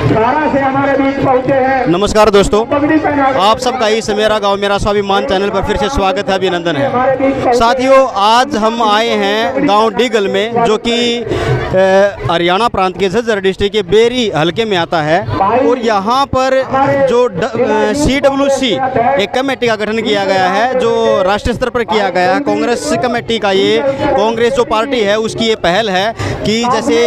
से हमारे बीच पहुंचे हैं। नमस्कार दोस्तों, आप सबका इस मेरा गांव मेरा स्वाभिमान चैनल पर फिर से स्वागत है, अभिनंदन है। साथियों, आज हम आए हैं गांव डिगल में, जो कि हरियाणा प्रांत के झज्जर डिस्ट्रिक्ट के बेरी हलके में आता है। और यहाँ पर जो CWC एक कमेटी का गठन किया गया है, जो राष्ट्रीय स्तर पर किया गया है। कांग्रेस कमेटी का ये, कांग्रेस जो पार्टी है उसकी ये पहल है कि जैसे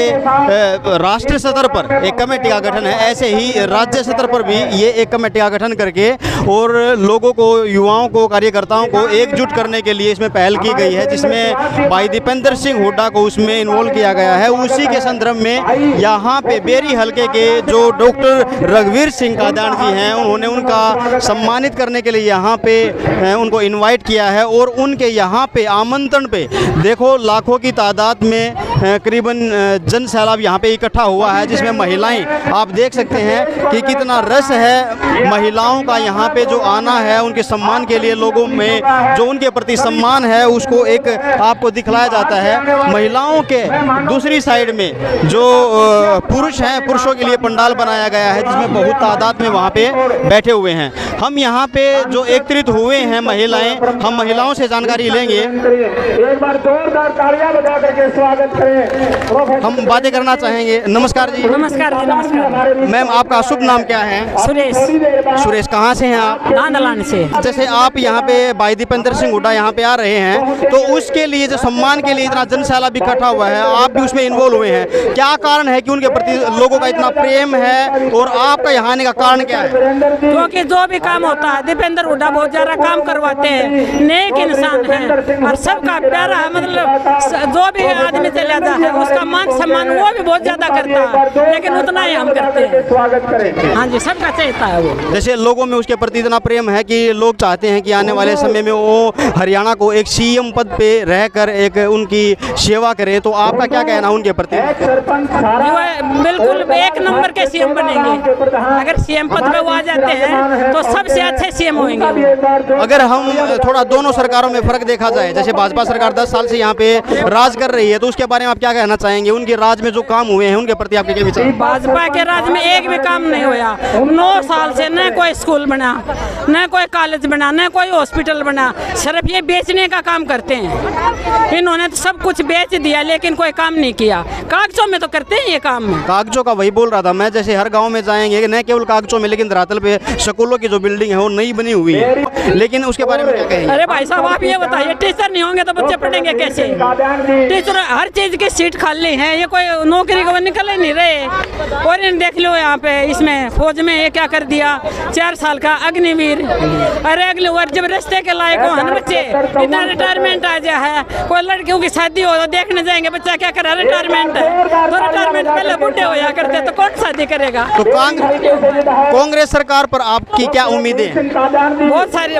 राष्ट्रीय स्तर पर एक कमेटी का गठन है, ऐसे ही राज्य स्तर पर भी ये एक कमेटी का गठन करके और लोगों को, युवाओं को, कार्यकर्ताओं को एकजुट करने के लिए इसमें पहल की गई है, जिसमें भाई दीपेंद्र सिंह हुड्डा को उसमें इन्वॉल्व किया गया है। उसी के संदर्भ में यहाँ पे बेरी हलके के जो डॉक्टर रघुवीर सिंह कादान जी हैं, उन्होंने उनका सम्मानित करने के लिए यहाँ पे उनको इनवाइट किया है। और उनके यहाँ पे आमंत्रण पे देखो लाखों की तादाद में करीबन जन सैलाब यहाँ पे इकट्ठा हुआ है, जिसमें महिलाएं, आप देख सकते हैं कि कितना रस है महिलाओं का यहाँ पे जो आना है, उनके सम्मान के लिए लोगों में जो उनके प्रति सम्मान है उसको एक आपको दिखलाया जाता है। महिलाओं के दूसरी साइड में जो पुरुष हैं, पुरुषों के लिए पंडाल बनाया गया है, जिसमें बहुत तादाद में वहाँ पे बैठे हुए हैं। हम यहाँ पे जो एकत्रित हुए हैं महिलाएं, हम महिलाओं से जानकारी लेंगे। एक बार जोरदार तालियां बजा करके स्वागत करें। हम बातें करना चाहेंगे। नमस्कार जी। नमस्कार जी, नमस्कार। मैम, आपका शुभ नाम क्या है? सुरेश। सुरेश, कहाँ से हैं आप? नांदलान से। जैसे आप यहाँ पे भाई दीपेंद्र सिंह हुड्डा यहाँ पे आ रहे हैं, तो उसके लिए जो सम्मान के लिए इतना जन सैलाब इकट्ठा हुआ है, आप भी उसमें इन्वॉल्व हुए हैं। क्या कारण है कि उनके प्रति लोगों का इतना प्रेम है, और आपका यहाँ आने का कारण क्या है? क्योंकि जो भी काम होता है दीपेंद्र हुड्डा बहुत ज्यादा काम करवाते हैं, नेक इंसान है और सबका प्यारा है। मतलब जो भी आदमी चला जाता है उसका मान सम्मान वो भी बहुत ज्यादा करता है, लेकिन उतना ही हम करते हैं। स्वागत करें। हाँ जी, सबका चाहता है वो। जैसे लोगों में उसके प्रति इतना प्रेम है कि लोग चाहते हैं कि आने वाले समय में वो हरियाणा को एक CM पद पे रहकर एक उनकी सेवा करें, तो आपका क्या कहना उनके प्रति? बिल्कुल एक नंबर के CM बनेंगे। अगर CM पद पे वो आ जाते हैं तो सबसे अच्छे CM होंगे। अगर हम थोड़ा दोनों सरकारों में फर्क देखा जाए, जैसे भाजपा सरकार 10 साल से यहाँ पे राज कर रही है, तो उसके बारे में आप क्या कहना चाहेंगे? उनके राज में जो काम हुए हैं उनके प्रति आपके क्या विचार? भाजपा के राज में एक भी काम नहीं हुआ। 9 साल से न कोई स्कूल बना, न कोई कॉलेज बना, न कोई हॉस्पिटल बना, सिर्फ ये बेचने का काम करते हैं। इन्होंने तो सब कुछ बेच दिया, लेकिन कोई काम नहीं किया। कागजों में तो करते हैं ये काम। कागजों का वही बोल रहा था मैं, जैसे हर गांव में जाएंगे न केवल कागजों में, लेकिन धरातल पे स्कूलों की जो बिल्डिंग है वो नई बनी हुई है, लेकिन उसके बारे में क्या कहेंगे? अरे भाई साहब, आप ये बताइए, टीचर नहीं होंगे तो बच्चे पढ़ेंगे कैसे? टीचर हर चीज की सीट खाली है, ये कोई नौकरी को निकल नहीं रहे। और इन देख लो यहाँ पे इसमें फौज में ये क्या कर दिया, 4 साल का अग्निवीर। अरे अगले वर्ष जब रस्ते के लायक हो हन बच्चे, इतना रिटायरमेंट आ जाए है। कोई लड़कियों की शादी हो तो देखने जाएंगे बच्चा क्या कर रहा है, रिटायरमेंट है। तो रिटायरमेंट पहले बुढ़े होया करते, तो कौन शादी करेगा? तो कांग्रेस सरकार पर आपकी क्या उम्मीदें हैं? बहुत सारी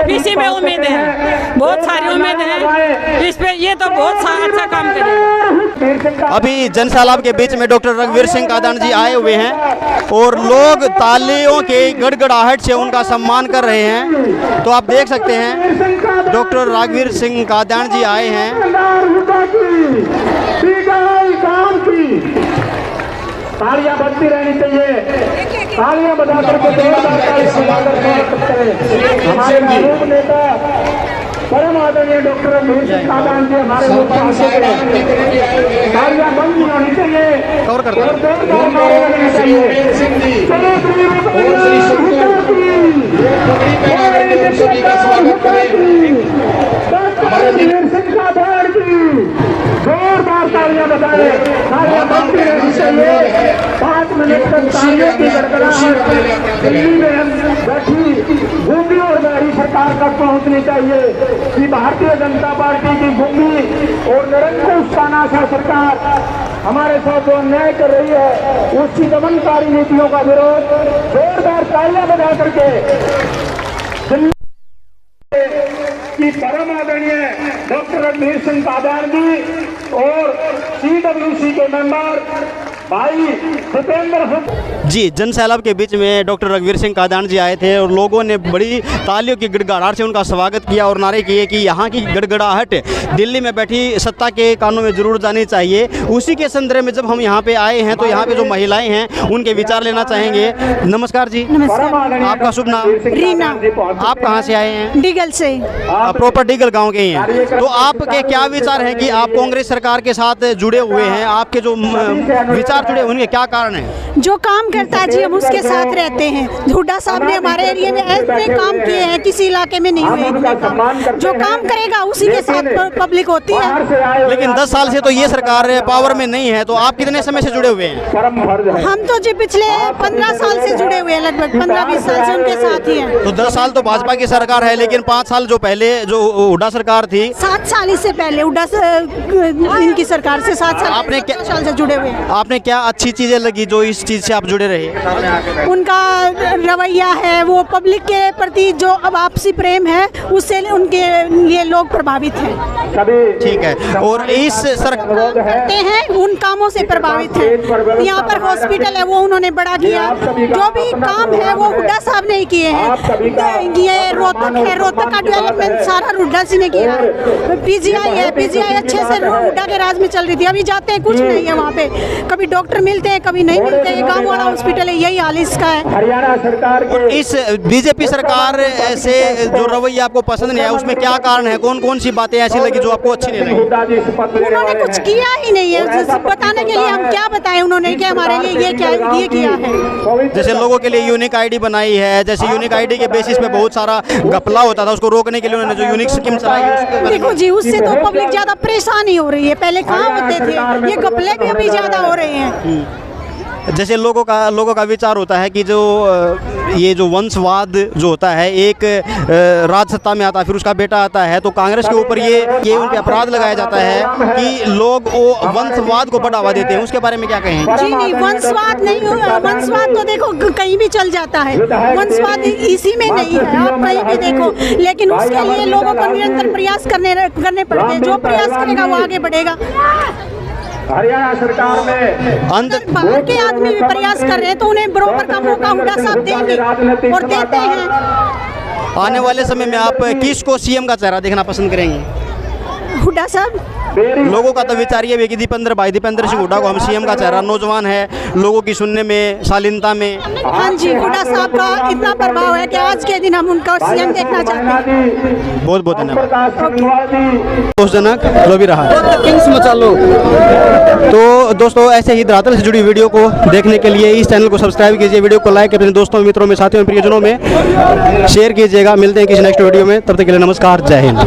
PC में उम्मीद है, बहुत सारी उम्मीद है इस पे। ये तो बहुत अच्छा काम करेगा। अभी जन सैलाब के बीच में डॉक्टर रघुवीर सिंह कादान जी आए हुए हैं और लोग तालियों के गड़गड़ाहट से उनका सम्मान कर रहे हैं। तो आप देख सकते हैं डॉक्टर रघुवीर सिंह कादान जी आए हैं। तालियां बजती रहनी चाहिए, तालियां बजा करके जोरदार तालियां बजाकर करें। हमारे महबूब नेता परम आदरणीय डॉक्टर रघुवीर सिंह कादान जी हमारे मुख से तालियां बंद नहीं होनी चाहिए और जोरदार नारे लगने चाहिए। चलो रघुवीर सिंह कादान जी जोरदार तालियां बजाएं, तालियां बंद रहनी चाहिए। 5 मिनट तक तालियों की गड़गड़ाहट दिल्ली में हम बैठी गूंगी और गहरी सरकार तक पहुंचनी चाहिए कि भारतीय जनता पार्टी की गूंगी और निरंकुश तानाशाह सरकार हमारे साथ जो अन्याय कर रही है, उसकी दमनकारी नीतियों का विरोध जोरदार तालियां बजा करके कि परम आदरणीय डॉक्टर रघुवीर सिंह कादान जी और CWC के मेंबर भाई जितेंद्र सिंह जी, जन सैलाब के बीच में डॉक्टर रघुवीर सिंह कादान जी आए थे और लोगों ने बड़ी तालियों की गड़गड़ाहट से उनका स्वागत किया और नारे किए कि यहाँ की गड़गड़ाहट दिल्ली में बैठी सत्ता के कानों में जरूर जानी चाहिए। उसी के संदर्भ में जब हम यहाँ पे आए हैं तो यहाँ पे जो महिलाएं हैं उनके विचार लेना चाहेंगे। नमस्कार जी। आपका शुभ नाम? रीना। आप कहाँ से आए हैं? डिगल से। प्रॉपर डिगल गाँव के ही हैं। तो आपके क्या विचार है कि आप कांग्रेस सरकार के साथ जुड़े हुए हैं, आपके जो विचार जुड़े उनके क्या कारण है? जो काम करता है जी हम उसके साथ रहते हैं। हुड्डा साहब ने हमारे एरिया में ऐसे काम किए हैं, किसी इलाके में नहीं हुए इतने काम। जो काम करेगा उसी के साथ पब्लिक होती है। लेकिन 10 साल से तो ये सरकार पावर में नहीं है, तो आप कितने समय से जुड़े हुए हैं? हम तो जी पिछले 15 साल से जुड़े हुए हैं, लगभग 15-20 साल से उनके साथ ही हैं। तो 10 साल तो भाजपा की सरकार है, लेकिन 5 साल जो पहले जो हुड्डा सरकार थी, 7 साल इससे पहले हुड्डा इनकी सरकार से 7 साल आपने 7 साल से जुड़े हुए हैं। आपने क्या अच्छी चीजें लगी जो इस चीज से आप जुड़े रहे? उनका रवैया है, वो पब्लिक के प्रति जो अब आपसी प्रेम है उससे उनके लिए लोग प्रभावित हैं। ठीक है। और इस सरकार करते हैं उन कामों से प्रभावित हैं। यहाँ पर हॉस्पिटल है वो उन्होंने बड़ा किया, जो भी काम है वो हुड्डा साहब ने ही किए हैं। ये रोहतक है, रोहतक का डेवलपमेंट सारा हुड्डा जी ने किया है। पीजीआई है, पीजीआई अच्छे से हुड्डा के राज में चल रही थी, अभी जाते हैं कुछ नहीं है वहाँ पे, कभी डॉक्टर मिलते हैं कभी नहीं मिलते। ये गाँव वाला हॉस्पिटल है, यही हाल इसका है। हरियाणा सरकार के इस बीजेपी सरकार से जो रवैया आपको पसंद नहीं है उसमें क्या कारण है? कौन कौन सी बातें ऐसी लगी जो आपको अच्छी नहीं लगी? उन्होंने कुछ किया ही नहीं है, बताने के लिए हम क्या बताएं उन्होंने कि हमारे लिए ये किया है। जैसे लोगों के लिए यूनिक आईडी बनाई है, जैसे यूनिक आईडी के बेसिस पे बहुत सारा घपला होता था, उसको रोकने के लिए उन्होंने जो यूनिक स्कीम चलाई है। देखो जी, उससे तो पब्लिक ज्यादा परेशान ही हो रही है, पहले कहाँ होते थे, ये घपले भी अभी ज्यादा हो रहे हैं। जैसे लोगों का विचार होता है कि जो ये जो वंशवाद जो होता है, एक राज सत्ता में आता है फिर उसका बेटा आता है, तो कांग्रेस के ऊपर ये उन पे अपराध लगाया जाता है कि लोग वो वंशवाद को बढ़ावा देते हैं। उसके बारे में क्या कहें? जी नहीं, वंशवाद नहीं, वंशवाद तो देखो कहीं भी चल जाता है, वंशवाद इसी में नहीं है, आप कहीं भी देखो। लेकिन उसके लिए लोगों को निरंतर प्रयास करने पड़ते हैं, जो प्रयास करेगा वो आगे बढ़ेगा। हरियाणा सरकार में बाहर के आदमी भी प्रयास कर रहे हैं तो उन्हें बराबर का मौका हुड्डा साहब देंगे और देते हैं। आने वाले समय में आप किसको सीएम का चेहरा देखना पसंद करेंगे? हुड्डा साहब। लोगों का तो विचार ये है कि दीपेंद्र सिंह हुड्डा को हम सीएम का चेहरा, नौजवान है, लोगों की सुनने में, शालीनता में। हाँ जी, हुड्डा साहब का इतना प्रभाव है कि आज के दिन हम उनका सीएम देखना चाहते हैं। बहुत बहुत धन्यवाद। जो भी रहा तो दोस्तों, ऐसे ही धरातल से जुड़ी वीडियो को देखने के लिए इस चैनल को सब्सक्राइब कीजिए, वीडियो को लाइक अपने दोस्तों मित्रों में, साथियों में, प्रियजनों में शेयर कीजिएगा। मिलते हैं किसी नेक्स्ट वीडियो में, तब तक के लिए नमस्कार, जय हिंद।